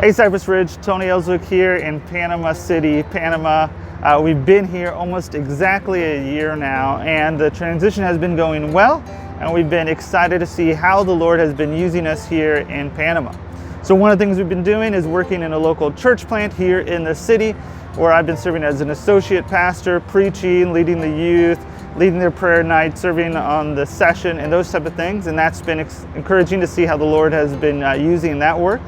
Hey Cypress Ridge, Tony Ellswick here in Panama City, Panama. We've been here almost exactly a year now, and the transition has been going well, and we've been excited to see how the Lord has been using us here in Panama. So one of the things we've been doing is working in a local church plant here in the city, where I've been serving as an associate pastor, preaching, leading the youth, leading their prayer night, serving on the session, and those type of things. And that's been encouraging to see how the Lord has been using that work.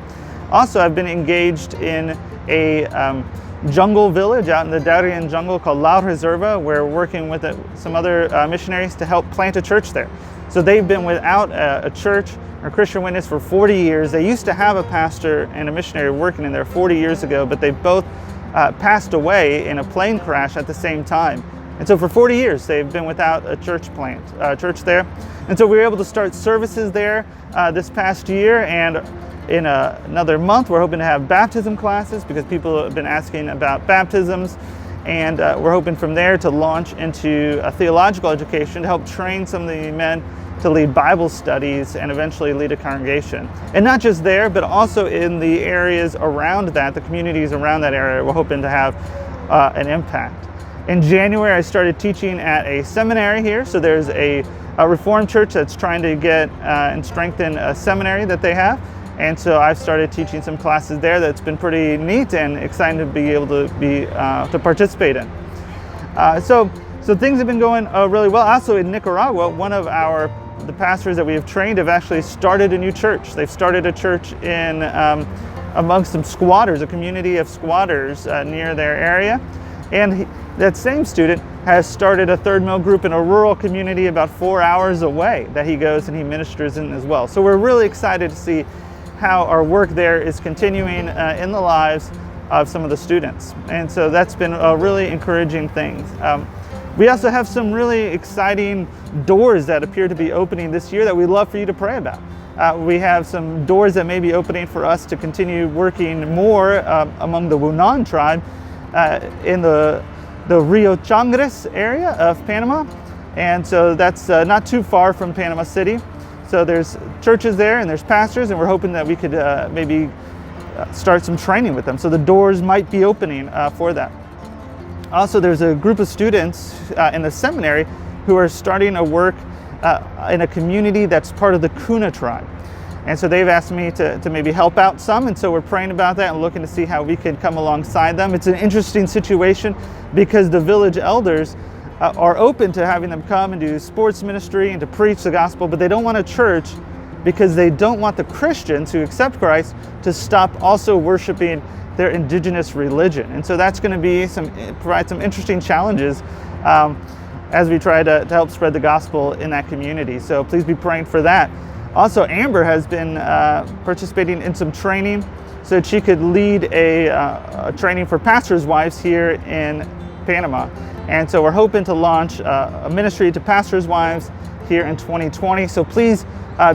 Also, I've been engaged in a jungle village out in the Darien jungle called La Reserva. We're working with some other missionaries to help plant a church there. So they've been without a church or Christian witness for 40 years. They used to have a pastor and a missionary working in there 40 years ago, but they both passed away in a plane crash at the same time. And so for 40 years, they've been without a church there. And so we were able to start services there this past year, and in another month, we're hoping to have baptism classes because people have been asking about baptisms, and we're hoping from there to launch into a theological education to help train some of the men to lead Bible studies and eventually lead a congregation. And not just there, but also in the areas around that, the communities around that area, we're hoping to have an impact. In January, I started teaching at a seminary here. So there's a Reformed church that's trying to get and strengthen a seminary that they have. And so I've started teaching some classes there that's been pretty neat and exciting to be able to participate in. So things have been going really well. Also in Nicaragua, one of the pastors that we have trained have actually started a new church. They've started a church in amongst some squatters, a community of squatters near their area. And that same student has started a third mill group in a rural community about 4 hours away that he goes and he ministers in as well. So we're really excited to see how our work there is continuing in the lives of some of the students. And so that's been a really encouraging thing. We also have some really exciting doors that appear to be opening this year that we'd love for you to pray about. We have some doors that may be opening for us to continue working more among the Wunan tribe in the Rio Chagres area of Panama. And so that's not too far from Panama City. So there's churches there and there's pastors, and we're hoping that we could maybe start some training with them. So the doors might be opening for that. Also, there's a group of students in the seminary who are starting to work in a community that's part of the Kuna tribe. And so they've asked me to maybe help out some, and so we're praying about that and looking to see how we can come alongside them. It's an interesting situation because the village elders are open to having them come and do sports ministry and to preach the gospel, but they don't want a church because they don't want the Christians who accept Christ to stop also worshiping their indigenous religion. And so that's going to provide some interesting challenges as we try to help spread the gospel in that community. So please be praying for that. Also, Amber has been participating in some training so that she could lead a training for pastors' wives here in Panama. And so we're hoping to launch a ministry to pastors' wives here in 2020. So please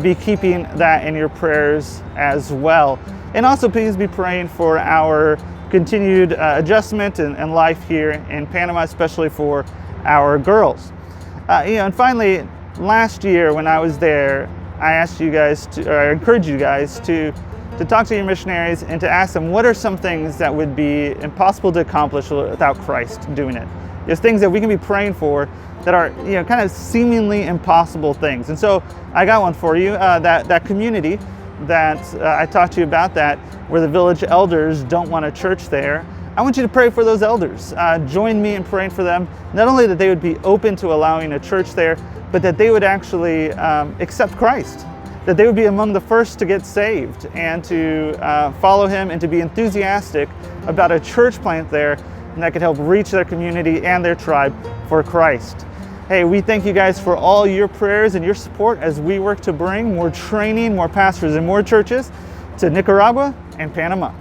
be keeping that in your prayers as well. And also please be praying for our continued adjustment and life here in Panama, especially for our girls. And finally, last year when I was there, I encouraged you guys to talk to your missionaries and to ask them what are some things that would be impossible to accomplish without Christ doing it. There's things that we can be praying for that are kind of seemingly impossible things. And so I got one for you, that community that I talked to you about, that where the village elders don't want a church there. I want you to pray for those elders. Join me in praying for them, not only that they would be open to allowing a church there, but that they would actually accept Christ, that they would be among the first to get saved and to follow him and to be enthusiastic about a church plant there, and that could help reach their community and their tribe for Christ. Hey, we thank you guys for all your prayers and your support as we work to bring more training, more pastors, and more churches to Nicaragua and Panama.